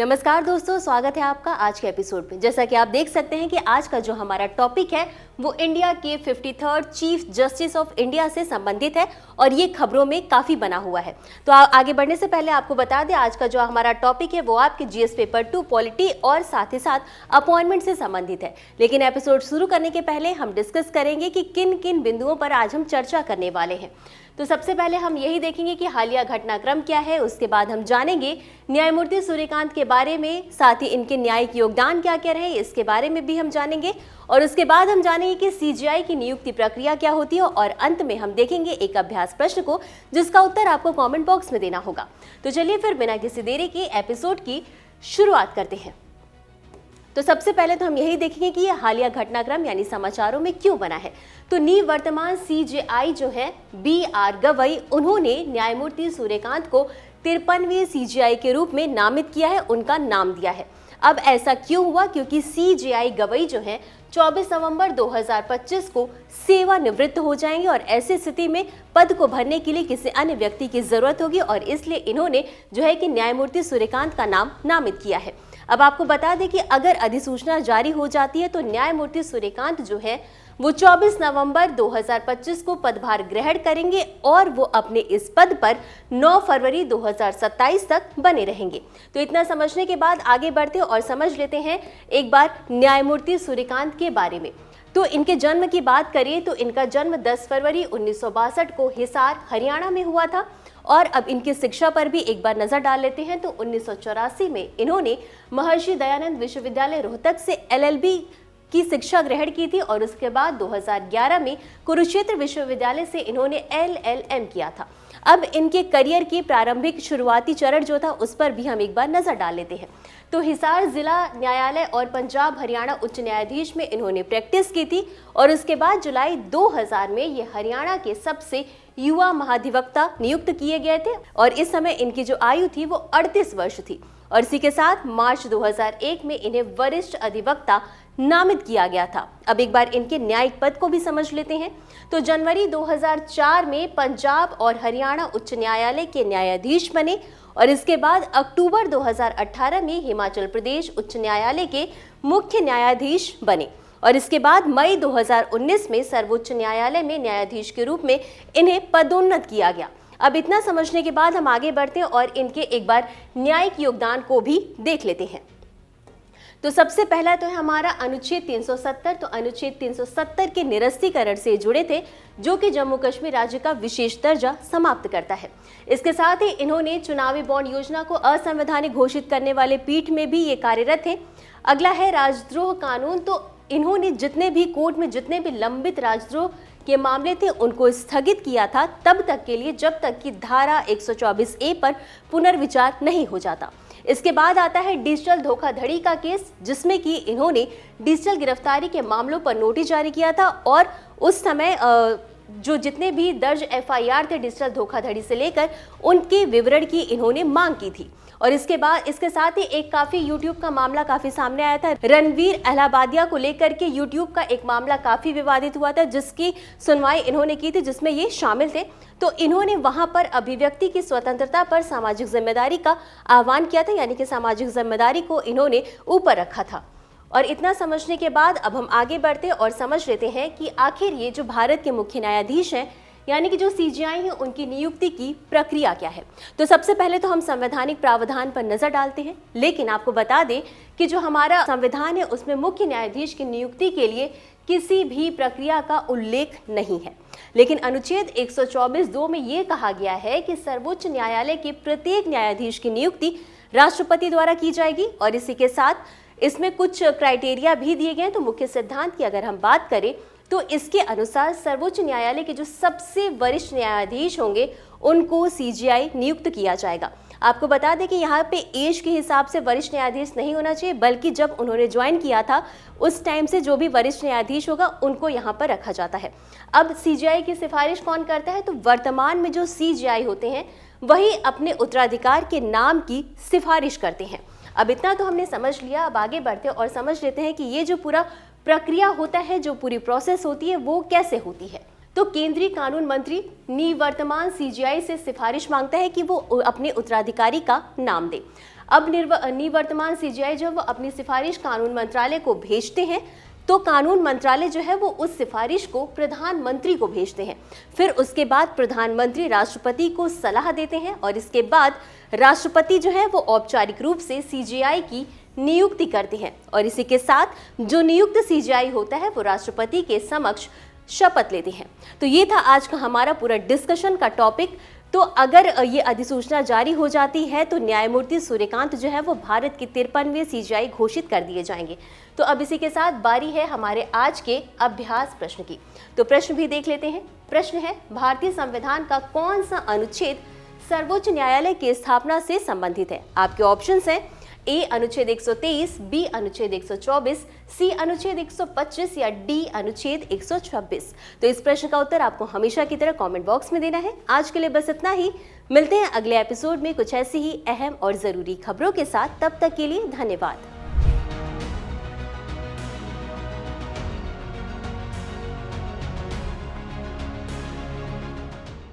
नमस्कार दोस्तों, स्वागत है आपका आज के एपिसोड में। जैसा कि आप देख सकते हैं कि आज का जो हमारा टॉपिक है वो इंडिया के 53rd chief justice of India से संबंधित है और ये खबरों में काफ़ी बना हुआ है। तो आगे बढ़ने से पहले आपको बता दें, आज का जो हमारा टॉपिक है वो आपके जीएस पेपर 2 पॉलिटी और साथ ही साथ अपॉइंटमेंट से संबंधित है। लेकिन एपिसोड शुरू करने के पहले हम डिस्कस करेंगे कि किन किन बिंदुओं पर आज हम चर्चा करने वाले हैं। तो सबसे पहले हम यही देखेंगे कि हालिया घटनाक्रम क्या है, उसके बाद हम जानेंगे न्यायमूर्ति सूर्यकांत के बारे में, साथ ही इनके न्यायिक योगदान क्या क्या रहे इसके बारे में भी हम जानेंगे, और उसके बाद हम जानेंगे कि सीजीआई की नियुक्ति प्रक्रिया क्या होती है, और अंत में हम देखेंगे एक अभ्यास प्रश्न को जिसका उत्तर आपको कमेंट बॉक्स में देना होगा। तो चलिए फिर बिना किसी देरी के एपिसोड की शुरुआत करते हैं। तो सबसे पहले तो हम यही देखेंगे कि ये हालिया घटनाक्रम यानी समाचारों में क्यों बना है। तो निवर्तमान सीजेआई जो है BR गवई, उन्होंने न्यायमूर्ति सूर्यकांत को 53वें सीजेआई के रूप में नामित किया है, उनका नाम दिया है। अब ऐसा क्यों हुआ? क्योंकि सीजेआई गवई जो है 24 नवंबर 2025 को सेवानिवृत्त हो जाएंगे और ऐसी स्थिति में पद को भरने के लिए किसी अन्य व्यक्ति की जरूरत होगी, और इसलिए इन्होंने जो है कि न्यायमूर्ति सूर्यकांत का नाम नामित किया है। अब आपको बता दें कि अगर अधिसूचना जारी हो जाती है तो न्यायमूर्ति सूर्यकांत जो है वो 24 नवंबर 2025 को पदभार ग्रहण करेंगे और वो अपने इस पद पर 9 फरवरी 2027 तक बने रहेंगे। तो इतना समझने के बाद आगे बढ़ते और समझ लेते हैं एक बार न्यायमूर्ति सूर्यकांत के बारे में। तो इनके जन्म की बात करें तो इनका जन्म 10 फरवरी 1962 को हिसार हरियाणा में हुआ था। और अब इनकी शिक्षा पर भी एक बार नजर डाल लेते हैं। तो 1984 में इन्होंने महर्षि दयानंद विश्वविद्यालय रोहतक से LLB की शिक्षा ग्रहण की थी और उसके बाद 2011 में कुरुक्षेत्र विश्वविद्यालय से इन्होंने LLM किया था। अब इनके करियर की प्रारंभिक शुरुआती चरण जो था उस पर भी हम एक बार नजर डाल लेते हैं। तो हिसार जिला न्यायालय और पंजाब हरियाणा उच्च न्यायाधीश में इन्होंने प्रैक्टिस की थी और उसके बाद जुलाई 2000 में ये हरियाणा के सबसे युवा महाधिवक्ता नियुक्त किए गए थे और इस समय इनकी जो आयु थी वो 38 वर्ष थी। और इसी के साथ मार्च 2001 में इन्हें वरिष्ठ अधिवक्ता नामित किया गया था। अब एक बार इनके न्यायिक पद को भी समझ लेते हैं। तो जनवरी 2004 में पंजाब और हरियाणा उच्च न्यायालय के न्यायाधीश बने और इसके बाद अक्टूबर 2018 में हिमाचल प्रदेश उच्च न्यायालय के मुख्य न्यायाधीश बने और इसके बाद मई 2019 में सर्वोच्च न्यायालय में न्यायाधीश के रूप में इन्हें पदोन्नत किया गया। अब इतना समझने के बाद हम आगे बढ़ते हैं और इनके एक बार न्यायिक योगदान को भी देख लेते हैं। तो सबसे पहला तो है हमारा अनुच्छेद 370। तो अनुच्छेद 370 के निरस्तीकरण से जुड़े थे जो कि जम्मू कश्मीर राज्य का विशेष दर्जा समाप्त करता है। इसके साथ ही इन्होंने चुनावी बॉन्ड योजना को असंवैधानिक घोषित करने वाले पीठ में भी ये कार्यरत थे। अगला है राजद्रोह कानून। तो इन्होंने जितने भी कोर्ट में जितने भी लंबित राजद्रोह के मामले थे उनको स्थगित किया था तब तक के लिए जब तक कि धारा 124A पर पुनर्विचार नहीं हो जाता। इसके बाद आता है डिजिटल धोखाधड़ी का केस, जिसमें कि इन्होंने डिजिटल गिरफ्तारी के मामलों पर नोटिस जारी किया था और उस समय जो जितने भी दर्ज FIR थे डिजिटल धोखाधड़ी से लेकर उनके विवरण की इन्होंने मांग की थी। और इसके बाद इसके साथ ही एक काफी यूट्यूब का मामला काफी सामने आया था। रणवीर अहलाबादिया को लेकर के यूट्यूब का एक मामला काफी विवादित हुआ था जिसकी सुनवाई इन्होंने की थी जिसमें ये शामिल थे। तो इन्होंने वहां पर अभिव्यक्ति की स्वतंत्रता पर सामाजिक जिम्मेदारी का आह्वान किया था, यानी कि सामाजिक जिम्मेदारी को इन्होंने ऊपर रखा था। और इतना समझने के बाद अब हम आगे बढ़ते और समझ लेते हैं कि आखिर ये जो भारत के मुख्य न्यायाधीश हैं यानी कि जो सीजीआई है उनकी नियुक्ति की प्रक्रिया क्या है। तो सबसे पहले तो हम संवैधानिक प्रावधान पर नजर डालते हैं, लेकिन आपको बता दें कि जो हमारा संविधान है उसमें मुख्य न्यायाधीश की नियुक्ति के लिए किसी भी प्रक्रिया का उल्लेख नहीं है। लेकिन अनुच्छेद 124(2) में ये कहा गया है कि सर्वोच्च न्यायालय के प्रत्येक न्यायाधीश की नियुक्ति राष्ट्रपति द्वारा की जाएगी और इसी के साथ इसमें कुछ क्राइटेरिया भी दिए गए हैं। तो मुख्य सिद्धांत की अगर हम बात करें तो इसके अनुसार सर्वोच्च न्यायालय के जो सबसे वरिष्ठ न्यायाधीश होंगे उनको सीजीआई नियुक्त किया जाएगा। आपको बता दें कि यहाँ पे एज के हिसाब से वरिष्ठ न्यायाधीश नहीं होना चाहिए, बल्कि जब उन्होंने ज्वाइन किया था उस टाइम से जो भी वरिष्ठ न्यायाधीश होगा उनको यहाँ पर रखा जाता है। अब सीजीआई की सिफारिश कौन करता है? तो वर्तमान में जो सीजीआई होते हैं वही अपने उत्तराधिकार के नाम की सिफारिश करते हैं। अब इतना तो हमने समझ लिया। अब आगे बढ़ते और समझ लेते हैं कि ये जो पूरा प्रक्रिया होता है, जो पूरी प्रोसेस होती है वो कैसे होती है। तो केंद्रीय कानून मंत्री निवर्तमान सीजीआई से सिफारिश मांगता है कि वो अपने उत्तराधिकारी का नाम दे। अब निवर्तमान सीजीआई जब वो अपनी सिफारिश कानून मंत्रालय को भेजते हैं तो कानून मंत्रालय जो है वो उस सिफारिश को प्रधानमंत्री को भेजते हैं। फिर उसके बाद प्रधानमंत्री राष्ट्रपति को सलाह देते हैं और इसके बाद राष्ट्रपति जो है वो औपचारिक रूप से सीजीआई की नियुक्ति करते हैं और इसी के साथ जो नियुक्त सीजीआई होता है वो राष्ट्रपति के समक्ष शपथ लेते हैं। तो ये था आज का हमारा पूरा डिस्कशन का टॉपिक। तो अगर ये अधिसूचना जारी हो जाती है तो न्यायमूर्ति सूर्यकांत जो है वो भारत के 53वें सीजीआई घोषित कर दिए जाएंगे। तो अब इसी के साथ बारी है हमारे आज के अभ्यास प्रश्न की। तो प्रश्न भी देख लेते हैं। प्रश्न है, भारतीय संविधान का कौन सा अनुच्छेद सर्वोच्च न्यायालय की स्थापना से संबंधित है? आपके ऑप्शंस हैं ए अनुच्छेद 123, बी अनुच्छेद 124, सी अनुच्छेद 125 या डी अनुच्छेद 126। तो इस प्रश्न का उत्तर आपको हमेशा की तरह कमेंट बॉक्स में देना है। आज के लिए बस इतना ही। मिलते हैं अगले एपिसोड में कुछ ऐसी ही अहम और जरूरी खबरों के साथ। तब तक के लिए धन्यवाद।